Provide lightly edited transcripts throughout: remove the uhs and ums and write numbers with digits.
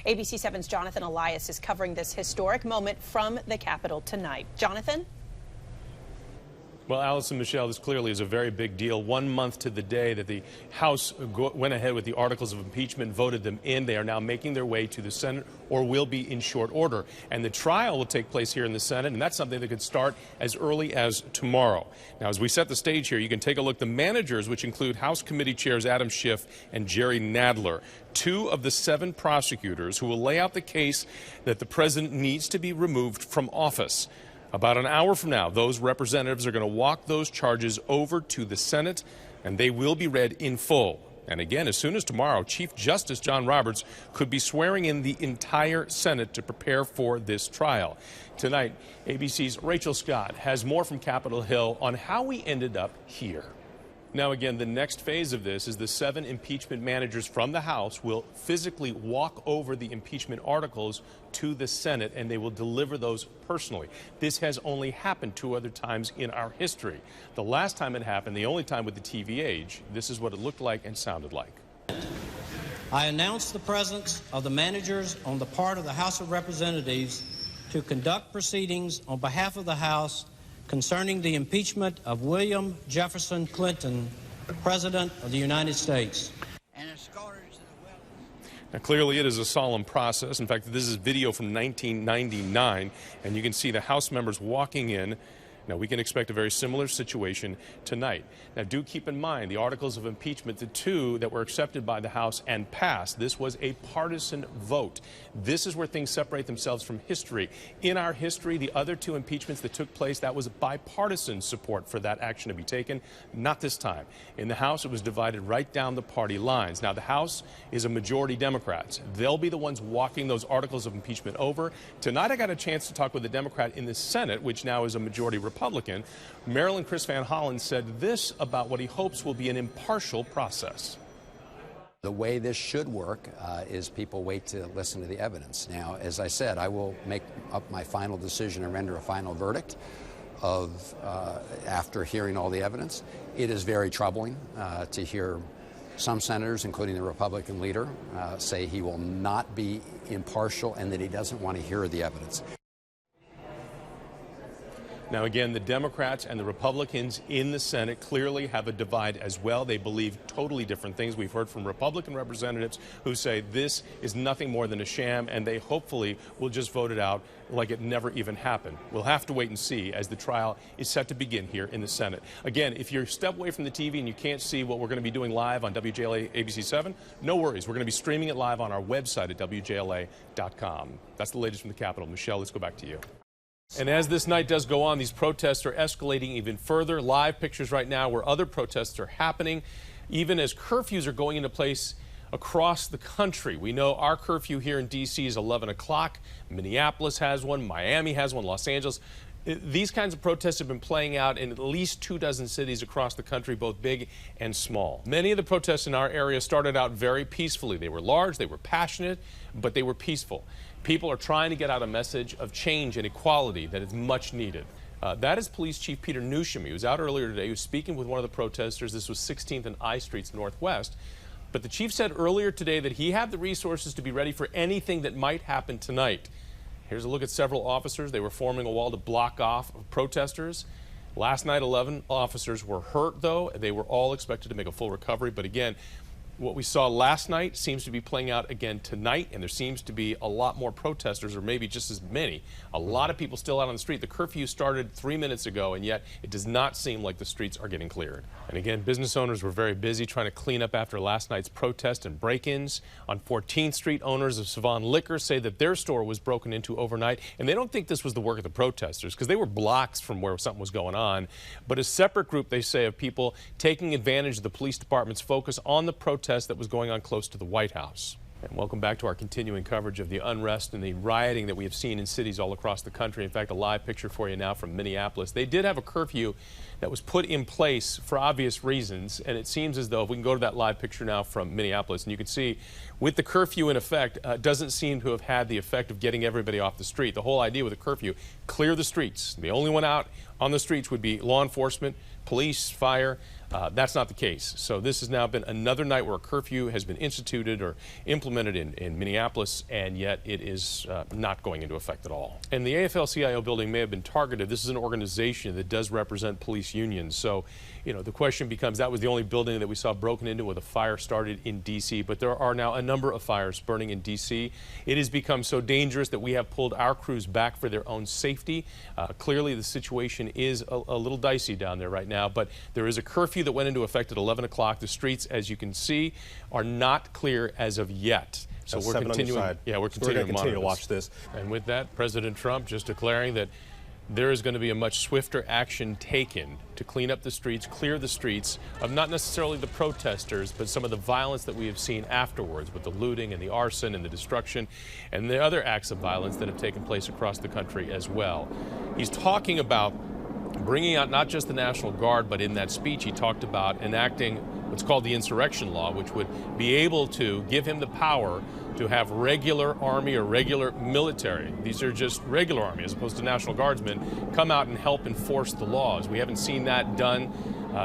ABC7's Jonathan Elias is covering this historic moment from the Capitol tonight. Jonathan? Well, Alice and Michelle, this clearly is a very big deal. 1 month to the day that the House went ahead with the articles of impeachment, voted them in. They are now making their way to the Senate or will be in short order. And the trial will take place here in the Senate, and that's something that could start as early as tomorrow. Now, as we set the stage here, you can take a look. The managers, which include House Committee Chairs Adam Schiff and Jerry Nadler, 2 of the 7 prosecutors who will lay out the case that the president needs to be removed from office. About an hour from now, those representatives are going to walk those charges over to the Senate, and they will be read in full. And again, as soon as tomorrow, Chief Justice John Roberts could be swearing in the entire Senate to prepare for this trial. Tonight, ABC's Rachel Scott has more from Capitol Hill on how we ended up here. Now, again, the next phase of this is the 7 impeachment managers from the House will physically walk over the impeachment articles to the Senate, and they will deliver those personally. This has only happened 2 other times in our history. The last time it happened, the only time with the TV age, this is what it looked like and sounded like. I announce the presence of the managers on the part of the House of Representatives to conduct proceedings on behalf of the House concerning the impeachment of William Jefferson Clinton, President of the United States. Now, clearly it is a solemn process. In fact, this is video from 1999, and you can see the House members walking in. Now, we can expect a very similar situation tonight. Now, do keep in mind the articles of impeachment, the 2 that were accepted by the House and passed. This was a partisan vote. This is where things separate themselves from history. In our history, the other 2 impeachments that took place, that was bipartisan support for that action to be taken. Not this time. In the House, it was divided right down the party lines. Now, the House is a majority Democrats. They'll be the ones walking those articles of impeachment over. Tonight, I got a chance to talk with a Democrat in the Senate, which now is a majority Republican. Maryland Chris Van Hollen said this about what he hopes will be an impartial process. The way this should work is people wait to listen to the evidence. Now, as I said, I will make up my final decision and render a final verdict after hearing all the evidence. It is very troubling to hear some senators, including the Republican leader, say he will not be impartial and that he doesn't want to hear the evidence. Now, again, the Democrats and the Republicans in the Senate clearly have a divide as well. They believe totally different things. We've heard from Republican representatives who say this is nothing more than a sham, and they hopefully will just vote it out like it never even happened. We'll have to wait and see as the trial is set to begin here in the Senate. Again, if you're a step away from the TV and you can't see what we're going to be doing live on WJLA ABC7, no worries. We're going to be streaming it live on our website at WJLA.com. That's the latest from the Capitol. Michelle, let's go back to you. And as this night does go on, these protests are escalating even further. Live pictures right now where other protests are happening, even as curfews are going into place across the country. We know our curfew here in D.C. is 11 o'clock. Minneapolis has one. Miami has one. Los Angeles. These kinds of protests have been playing out in at least 24 cities across the country, both big and small. Many of the protests in our area started out very peacefully. They were large, they were passionate, but they were peaceful. People are trying to get out a message of change and equality that is much needed. That is Police Chief Peter Newsham. He was out earlier today. He was speaking with one of the protesters. This was 16th and I Streets Northwest. But the chief said earlier today that he had the resources to be ready for anything that might happen tonight. Here's a look at several officers. They were forming a wall to block off protesters. Last night, 11 officers were hurt, though. They were all expected to make a full recovery. But again, what we saw last night seems to be playing out again tonight, and there seems to be a lot more protesters, or maybe just as many. A lot of people still out on the street. The curfew started 3 minutes ago, and yet it does not seem like the streets are getting cleared. And again, business owners were very busy trying to clean up after last night's protest and break-ins. On 14th Street, owners of Savon Liquor say that their store was broken into overnight, and they don't think this was the work of the protesters because they were blocks from where something was going on. But a separate group, they say, of people taking advantage of the police department's focus on the protest that was going on close to the White House. And welcome back to our continuing coverage of the unrest and the rioting that we have seen in cities all across the country. In fact, a live picture for you now from Minneapolis. They did have a curfew that was put in place for obvious reasons, and it seems as though, if we can go to that live picture now from Minneapolis, and you can see with the curfew in effect, doesn't seem to have had the effect of getting everybody off the street. The whole idea with the curfew, clear the streets. The only one out on the streets would be law enforcement, police, fire. That's not the case. So this has now been another night where a curfew has been instituted or implemented in Minneapolis, and yet it is not going into effect at all. And the AFL-CIO building may have been targeted. This is an organization that does represent police unions. So, you know, the question becomes, that was the only building that we saw broken into where the fire started in D.C., but there are now a number of fires burning in D.C. It has become so dangerous that we have pulled our crews back for their own safety. Clearly, the situation is a little dicey down there right now, but there is a curfew that went into effect at 11 o'clock. The streets, as you can see, are not clear as of yet. So we're continuing. Yeah, we're continuing to watch this. And with that, President Trump just declaring that there is going to be a much swifter action taken to clean up the streets, clear the streets of not necessarily the protesters, but some of the violence that we have seen afterwards with the looting and the arson and the destruction and the other acts of violence that have taken place across the country as well. He's talking about bringing out not just the National Guard, but in that speech he talked about enacting what's called the insurrection law, which would be able to give him the power to have regular Army or regular military. These are just regular Army as opposed to National Guardsmen come out and help enforce the laws. We haven't seen that done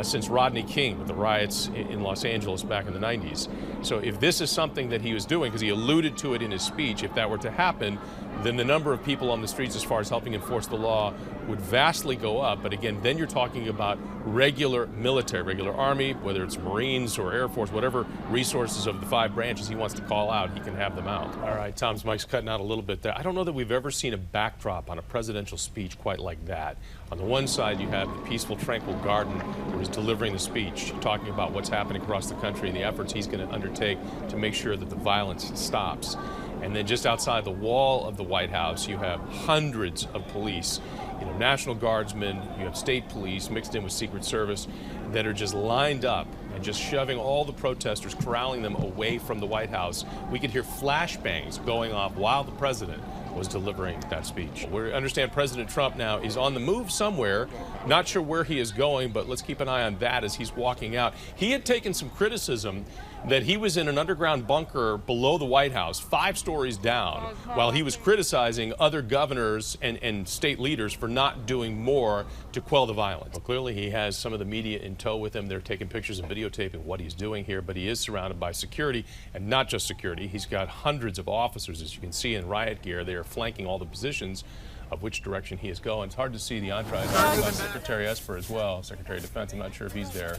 since Rodney King with the riots in Los Angeles back in the 90s. So if this is something that he was doing, because he alluded to it in his speech, if that were to happen, then the number of people on the streets as far as helping enforce the law would vastly go up. But again, then you're talking about regular military, regular Army, whether it's Marines or Air Force, whatever resources of the 5 branches he wants to call out, he can have them out. All right, Tom's mic's cutting out a little bit there. I don't know that we've ever seen a backdrop on a presidential speech quite like that. On the one side, you have the peaceful, tranquil garden where he's delivering the speech, talking about what's happening across the country and the efforts he's going to undertake to make sure that the violence stops. And then just outside the wall of the White House, you have hundreds of police, you know, National Guardsmen, you have state police mixed in with Secret Service that are just lined up and just shoving all the protesters, corralling them away from the White House. We could hear flashbangs going off while the president was delivering that speech. We understand President Trump now is on the move somewhere. Not sure where he is going, but let's keep an eye on that as he's walking out. He had taken some criticism that he was in an underground bunker below the White House, 5 stories down, while he was criticizing other governors and state leaders for not doing more to quell the violence. Well, clearly he has some of the media in tow with him. They're taking pictures and videotaping what he's doing here, but he is surrounded by security, and not just security. He's got hundreds of officers, as you can see, in riot gear. They are flanking all the positions of which direction he is going. It's hard to see the entourage by Secretary Esper as well, Secretary of Defense. I'm not sure if he's there.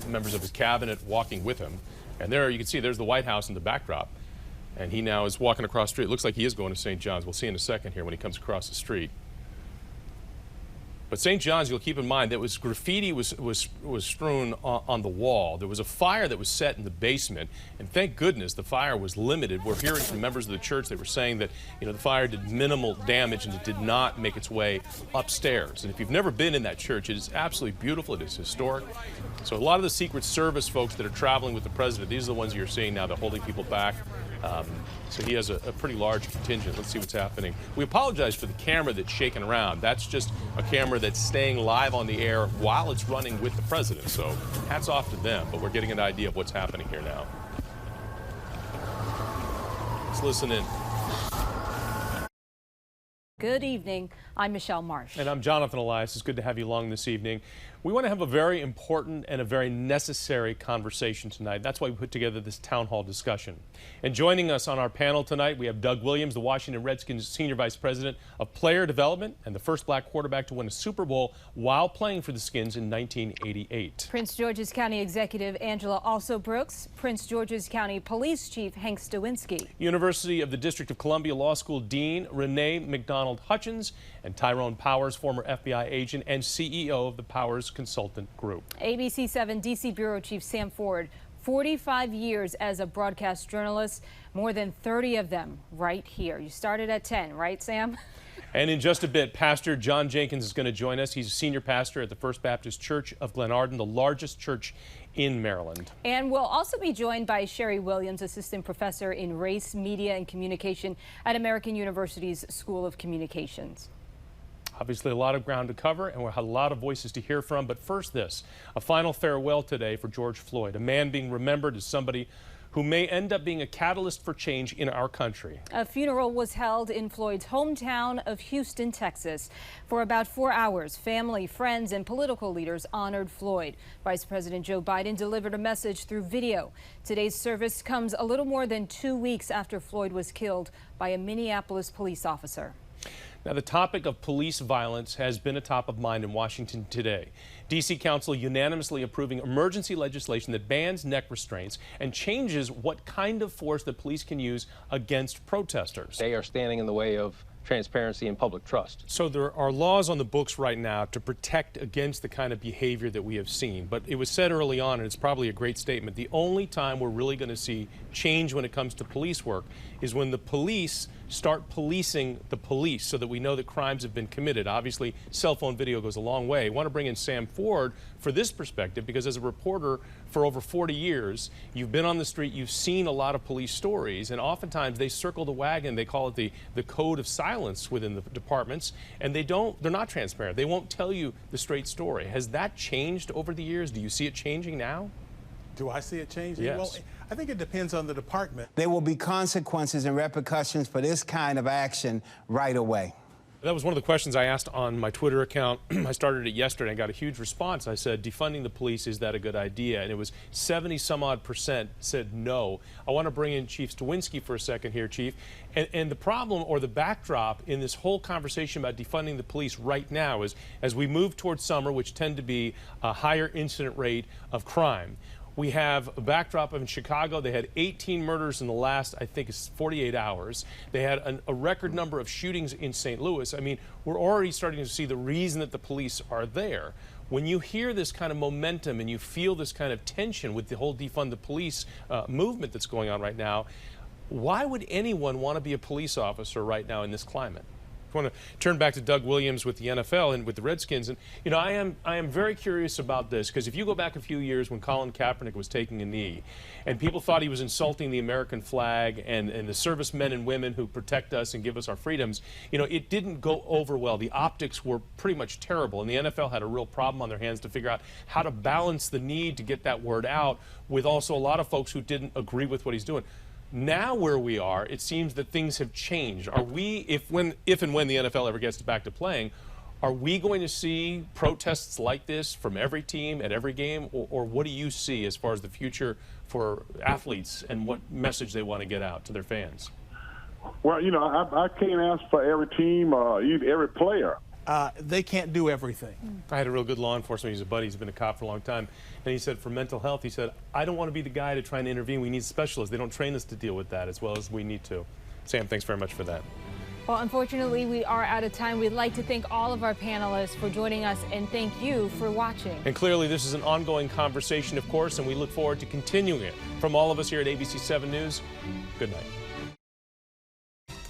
Members of his cabinet walking with him. And there you can see there's the White House in the backdrop. And he now is walking across the street. It looks like he is going to St. John's. We'll see in a second here when he comes across the street. But St. John's, you'll keep in mind, that was graffiti was strewn on the wall. There was a fire that was set in the basement, and thank goodness the fire was limited. We're hearing from members of the church, they were saying that, you know, the fire did minimal damage and it did not make its way upstairs. And if you've never been in that church, it is absolutely beautiful. It is historic. So a lot of the Secret Service folks that are traveling with the president, these are the ones you're seeing now. They're holding people back. So he has a pretty large contingent. Let's see what's happening. We apologize for the camera that's shaking around. That's just a camera that's staying live on the air while it's running with the president. So hats off to them, but we're getting an idea of what's happening here now. Let's listen in. Good evening. I'm Michelle Marsh. And I'm Jonathan Elias. It's good to have you along this evening. We want to have a very important and a very necessary conversation tonight. That's why we put together this town hall discussion. And joining us on our panel tonight, we have Doug Williams, the Washington Redskins Senior Vice President of Player Development and the first black quarterback to win a Super Bowl while playing for the Skins in 1988. Prince George's County Executive Angela Also Brooks, Prince George's County Police Chief Hank Stawinski, University of the District of Columbia Law School Dean Renee McDonald Hutchins, and Tyrone Powers, former FBI agent and CEO of the Powers Consultant Group. ABC7 DC Bureau Chief Sam Ford, 45 years as a broadcast journalist, more than 30 of them right here. You started at 10, right, Sam? And in just a bit, Pastor John Jenkins is going to join us. He's a senior pastor at the First Baptist Church of Glenarden, the largest church in Maryland. And we'll also be joined by Sherry Williams, assistant professor in race, media, and communication at American University's School of Communications. Obviously, a lot of ground to cover, and we'll have a lot of voices to hear from. But first this, a final farewell today for George Floyd, a man being remembered as somebody who may end up being a catalyst for change in our country. A funeral was held in Floyd's hometown of Houston, Texas. For about 4 hours, family, friends, and political leaders honored Floyd. Vice President Joe Biden delivered a message through video. Today's service comes a little more than 2 weeks after Floyd was killed by a Minneapolis police officer. Now, the topic of police violence has been a top of mind in Washington today. D.C. Council unanimously approving emergency legislation that bans neck restraints and changes what kind of force the police can use against protesters. They are standing in the way of transparency and public trust. So there are laws on the books right now to protect against the kind of behavior that we have seen. But it was said early on, and it's probably a great statement, the only time we're really going to see change when it comes to police work is when the police start policing the police so that we know that crimes have been committed. Obviously, cell phone video goes a long way. I want to bring in Sam Ford for this perspective because as a reporter for over 40 years, you've been on the street, you've seen a lot of police stories, and oftentimes they circle the wagon. They call it the code of silence within the departments, and they're not transparent. They won't tell you the straight story. Has that changed over the years? Do you see it changing now? Do I see it changing? Yes. Well, I think it depends on the department. There will be consequences and repercussions for this kind of action right away. That was one of the questions I asked on my Twitter account. I started it yesterday and got a huge response. I said, defunding the police, is that a good idea? And it was 70-some-odd% said no. I want to bring in Chief Stawinski for a second here, Chief. And the problem or the backdrop in this whole conversation about defunding the police right now is as we move towards summer, which tend to be a higher incident rate of crime. We have a backdrop in Chicago. They had 18 murders in the last, I think, 48 hours. They had a record number of shootings in St. Louis. I mean, we're already starting to see the reason that the police are there. When you hear this kind of momentum and you feel this kind of tension with the whole defund the police movement that's going on right now, why would anyone want to be a police officer right now in this climate? I want to turn back to Doug Williams with the NFL and with the Redskins. And, you know, I am very curious about this because if you go back a few years when Colin Kaepernick was taking a knee and people thought he was insulting the American flag and the servicemen and women who protect us and give us our freedoms, you know, it didn't go over well. The optics were pretty much terrible. And the NFL had a real problem on their hands to figure out how to balance the need to get that word out with also a lot of folks who didn't agree with what he's doing. Now where we are, it seems that things have changed. Are we, if and when the NFL ever gets back to playing, are we going to see protests like this from every team at every game? Or what do you see as far as the future for athletes and what message they want to get out to their fans? Well, you know, I can't ask for every team or every player. They can't do everything. I had a real good law enforcement. He's a buddy. He's been a cop for a long time. And he said for mental health, he said, I don't want to be the guy to try and intervene. We need specialists. They don't train us to deal with that as well as we need to. Sam, thanks very much for that. Well, unfortunately, we are out of time. We'd like to thank all of our panelists for joining us and thank you for watching. And clearly, this is an ongoing conversation, of course, and we look forward to continuing it. From all of us here at ABC7 News, good night.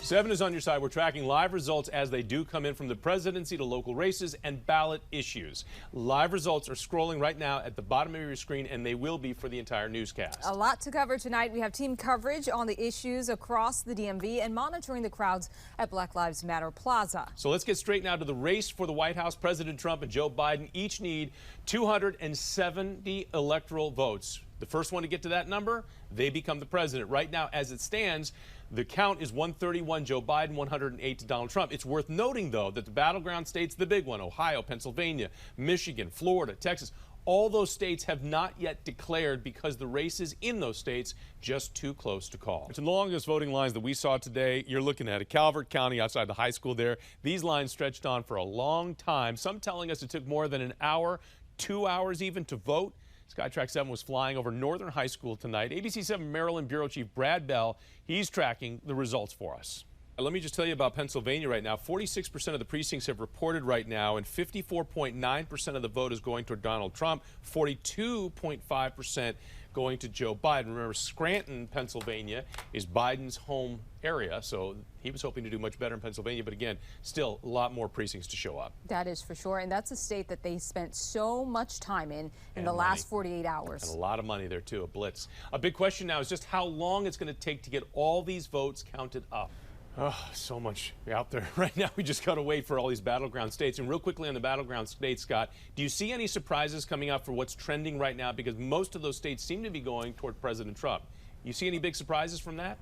7 is on your side. We're tracking live results as they do come in from the presidency to local races and ballot issues. Live results are scrolling right now at the bottom of your screen, and they will be for the entire newscast. A lot to cover tonight. We have team coverage on the issues across the DMV and monitoring the crowds at Black Lives Matter Plaza. So let's get straight now to the race for the White House. President Trump and Joe Biden each need 270 electoral votes. The first one to get to that number, they become the president. Right now, as it stands, the count is 131 Joe Biden, 108 to Donald Trump. It's worth noting, though, that the battleground states, the big one, Ohio, Pennsylvania, Michigan, Florida, Texas, all those states have not yet declared because the races in those states just too close to call. It's the longest voting lines that we saw today. You're looking at it. Calvert County outside the high school there. These lines stretched on for a long time. Some telling us it took more than an hour, 2 hours even to vote. Skytrack 7 was flying over Northern High School tonight. ABC7 Maryland Bureau Chief Brad Bell, he's tracking the results for us. Let me just tell you about Pennsylvania right now. 46% of the precincts have reported right now, and 54.9% of the vote is going toward Donald Trump, 42.5% going to Joe Biden. Remember, Scranton, Pennsylvania is Biden's home area, so he was hoping to do much better in Pennsylvania, but again, still a lot more precincts to show up. That is for sure, and that's a state that they spent so much time in the last 48 hours. And a lot of money there, too, a blitz. A big question now is just how long it's going to take to get all these votes counted up. Oh, so much out there right now. We just got to wait for all these battleground states. And real quickly on the battleground states, Scott, do you see any surprises coming up for what's trending right now? Because most of those states seem to be going toward President Trump. You see any big surprises from that?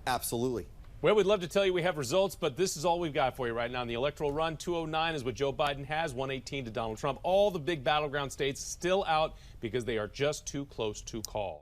Absolutely. Well, we'd love to tell you we have results, but this is all we've got for you right now. In the electoral run, 209 is what Joe Biden has, 118 to Donald Trump. All the big battleground states still out because they are just too close to call.